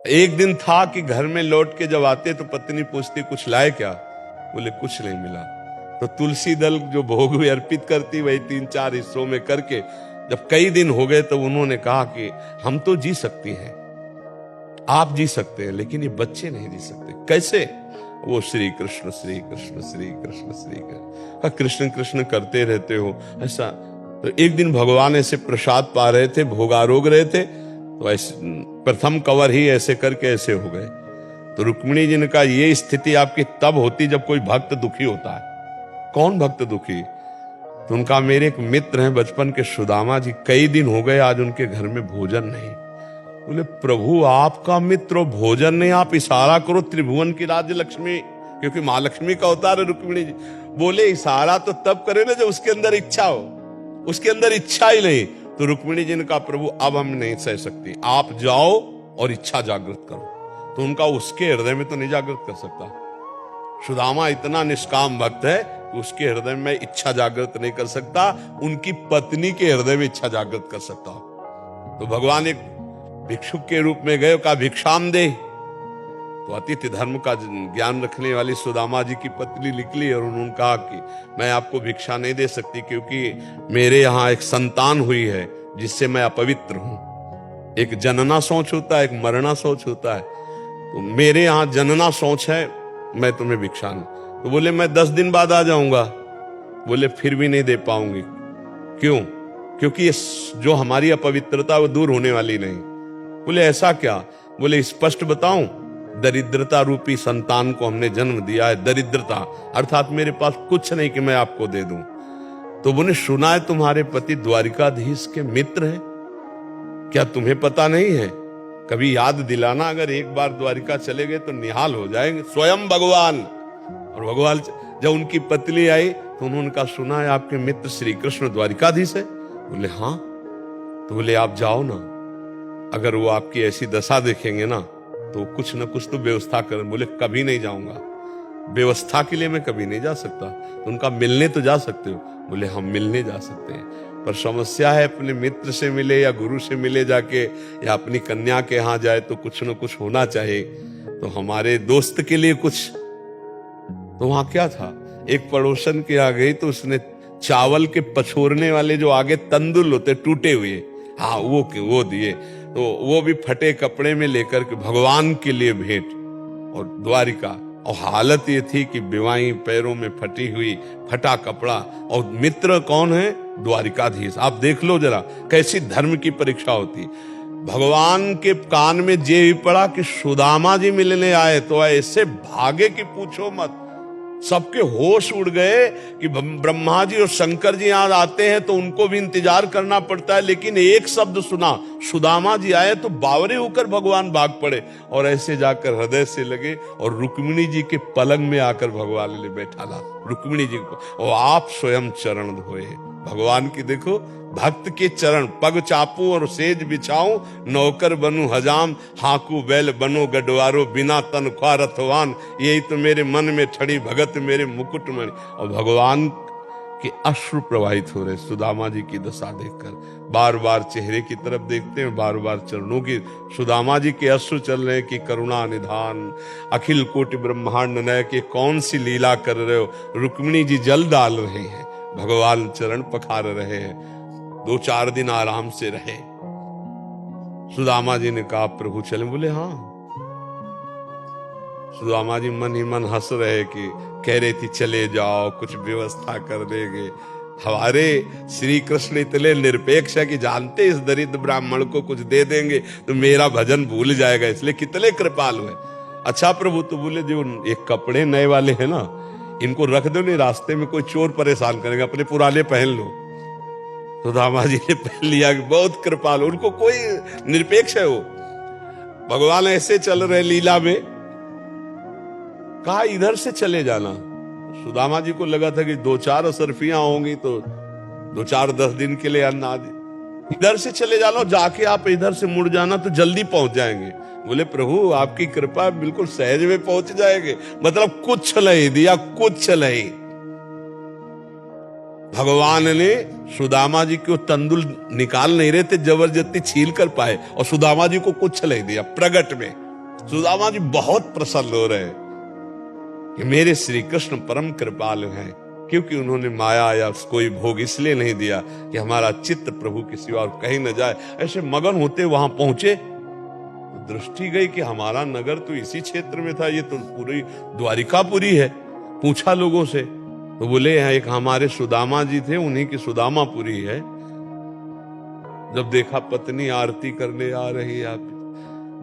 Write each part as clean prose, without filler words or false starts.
एक दिन था कि घर में लौट के जब आते तो पत्नी पूछती कुछ लाए क्या? बोले कुछ नहीं मिला। तो तुलसी दल जो भोग हुए अर्पित करती वही 3-4 हिस्सों में करके जब कई दिन हो गए तो उन्होंने कहा कि हम तो जी सकती हैं, आप जी सकते हैं, लेकिन ये बच्चे नहीं जी सकते। कैसे? वो श्री कृष्ण श्री कृष्ण श्री कृष्ण श्री कृष्ण कृष्ण कृष्ण करते रहते हो ऐसा। तो एक दिन भगवान ऐसे प्रसाद पा रहे थे, भोगारोग रहे थे, तो ऐसे प्रथम कवर ही ऐसे करके ऐसे हो गए। तो रुक्मिणी जी ने कहा ये स्थिति आपकी तब होती जब कोई भक्त दुखी होता है। कौन भक्त दुखी? तो उनका मेरे एक मित्र हैं बचपन के, सुदामा जी, कई दिन हो गए आज उनके घर में भोजन नहीं। बोले प्रभु आपका मित्र भोजन नहीं, आप इशारा करो त्रिभुवन की राज्य लक्ष्मी, क्योंकि माँ लक्ष्मी का अवतार है रुक्मिणी जी। बोले इशारा तो तब करे ना जब उसके अंदर इच्छा हो, उसके अंदर इच्छा ही नहीं। तो रुक्मिणी जी ने कहा प्रभु अब हम नहीं सह सकती, आप जाओ और इच्छा जागृत करो। तो उनका उसके हृदय में तो नहीं जागृत कर सकता। सुदामा इतना निष्काम भक्त है कि उसके हृदय में इच्छा जागृत नहीं कर सकता, उनकी पत्नी के हृदय में इच्छा जागृत कर सकता। तो भगवान एक भिक्षुक के रूप में गए, कहा भिक्षाम दे। तो अतिथि धर्म का ज्ञान रखने वाली सुदामा जी की पत्नी निकली और उन्होंने कहा कि मैं आपको भिक्षा नहीं दे सकती, क्योंकि मेरे यहाँ एक संतान हुई है जिससे मैं अपवित्र हूं। एक जनना सोच होता है, एक मरना सोच होता है। तो मेरे यहाँ जनना सोच है, मैं तुम्हें भिक्षा नहीं। तो बोले मैं 10 दिन बाद आ जाऊंगा। बोले फिर भी नहीं दे पाऊंगी। क्यों? क्योंकि ये जो हमारी अपवित्रता वो दूर होने वाली नहीं। बोले ऐसा क्या? बोले स्पष्ट बताऊं, दरिद्रता रूपी संतान को हमने जन्म दिया है। दरिद्रता अर्थात मेरे पास कुछ नहीं कि मैं आपको दे दूं। तो बोले सुना है तुम्हारे पति द्वारिकाधीश के मित्र हैं, क्या तुम्हें पता नहीं है? कभी याद दिलाना, अगर एक बार द्वारिका चले गए तो निहाल हो जाएंगे स्वयं भगवान। और भगवान जब उनकी पत्नी आई तो उन्होंने कहा सुना है आपके मित्र श्री कृष्ण द्वारिकाधीश है। बोले हाँ। तो बोले आप जाओ ना, अगर वो आपकी ऐसी दशा देखेंगे ना तो कुछ ना कुछ तो व्यवस्था करें। बोले कभी नहीं जाऊंगा, व्यवस्था के लिए मैं कभी नहीं जा सकता। तो उनका मिलने तो जा सकते हो? बोले हम मिलने जा सकते हैं, पर समस्या है अपने मित्र से मिले या गुरु से मिले जाके, या अपनी कन्या के यहाँ जाए तो कुछ ना कुछ होना चाहिए। तो हमारे दोस्त के लिए कुछ, तो वहां क्या था, एक पड़ोसन के आ गई तो उसने चावल के पछोरने वाले जो आगे तंदुल होते टूटे हुए, हाँ वो दिए। तो वो भी फटे कपड़े में लेकर के भगवान के लिए भेंट। और द्वारिका, और हालत ये थी कि बिवाई पैरों में फटी हुई, फटा कपड़ा, और मित्र कौन है? द्वारिकाधीश। आप देख लो जरा कैसी धर्म की परीक्षा होती। भगवान के कान में जे भी पड़ा कि सुदामा जी मिलने आए, तो ऐसे भागे कि पूछो मत। सबके होश उड़ गए कि ब्रह्मा जी और शंकर जी यहां आते हैं तो उनको भी इंतजार करना पड़ता है, लेकिन एक शब्द सुना सुदामा जी आए तो बावरे होकर भगवान भाग पड़े और ऐसे जाकर हृदय से लगे और रुक्मिणी जी के पलंग में आकर भगवान ने बैठा ला रुक्मिणी जी को, और आप स्वयं चरण धोए भगवान की। देखो भक्त के चरण, पग चापू और सेज बिछाऊं, नौकर बनूं हजाम, हाकू बैल बनो गडवारो, बिना तन ख्वा रथवान, यही तो मेरे मन में ठड़ी भगत मेरे मुकुटमणि। और भगवान के अश्रु प्रवाहित हो रहे सुदामा जी की दशा देखकर। बार बार चेहरे की तरफ देखते हैं, बार बार चरणों की। सुदामा जी के अश्रु चल रहे कि करुणा निधान अखिल कोटि ब्रह्मांड नय के कौन सी लीला कर रहे हो। रुक्मिणी जी जल डाल रहे हैं, भगवान चरण पखार रहे हैं। 2-4 दिन आराम से रहे। सुदामा जी ने कहा प्रभु चले? बोले हाँ। सुदामा जी मन ही मन हंस रहे कि कह रही थी चले जाओ, कुछ व्यवस्था कर देंगे। हमारे श्री कृष्ण इतने निरपेक्ष है कि जानते इस दरिद्र ब्राह्मण को कुछ दे देंगे तो मेरा भजन भूल जाएगा, इसलिए कितने कृपालु है। अच्छा प्रभु, तो बोले जो ये कपड़े नए वाले हैं ना, इनको रख दो, नहीं रास्ते में कोई चोर परेशान करेगा, अपने पुराने पहन लो। सुदामा जी ने पहन लिया, बहुत कृपालु, उनको कोई निरपेक्ष है वो। भगवान ऐसे चल रहे लीला में, कहा इधर से चले जाना। सुदामा जी को लगा था कि 2-4 असरफियां होंगी तो 2-4-10 दिन के लिए अन्न आदि, इधर से चले जाना, जाके आप इधर से मुड़ जाना तो जल्दी पहुंच जाएंगे। बोले प्रभु आपकी कृपा, बिल्कुल सहज में पहुंच जाएंगे। मतलब कुछ नहीं दिया, कुछ नहीं। भगवान ने सुदामा जी को तंदुल निकाल नहीं रहे थे, जबरदस्ती छील कर पाए, और सुदामा जी को कुछ नहीं दिया प्रगट में। सुदामा जी बहुत प्रसन्न हो रहे कि मेरे श्री कृष्ण परम कृपालु हैं, क्योंकि उन्होंने माया या कोई भोग इसलिए नहीं दिया कि हमारा चित्त प्रभु के सिवा और कहीं न जाए। ऐसे मगन होते वहां पहुंचे, दृष्टि गई कि हमारा नगर तो इसी क्षेत्र में था, ये तो पूरी द्वारिकापुरी है। पूछा लोगों से तो बोले यहाँ एक हमारे सुदामा जी थे, उन्हीं की सुदामापुरी है। जब देखा पत्नी आरती करने आ रही है, आप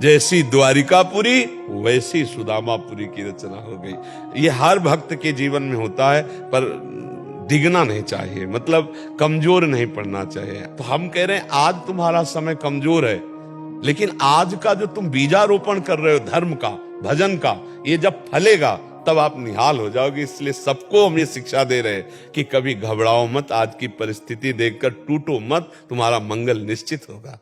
जैसी द्वारिकापुरी वैसी सुदामापुरी की रचना हो गई। ये हर भक्त के जीवन में होता है, पर डिगना नहीं चाहिए, मतलब कमजोर नहीं पड़ना चाहिए। तो हम कह रहे हैं आज तुम्हारा समय कमजोर है, लेकिन आज का जो तुम बीजारोपण कर रहे हो धर्म का, भजन का, ये जब फलेगा तब आप निहाल हो जाओगे। इसलिए सबको हम ये शिक्षा दे रहे हैं कि कभी घबराओ मत, आज की परिस्थिति देखकर टूटो मत, तुम्हारा मंगल निश्चित होगा।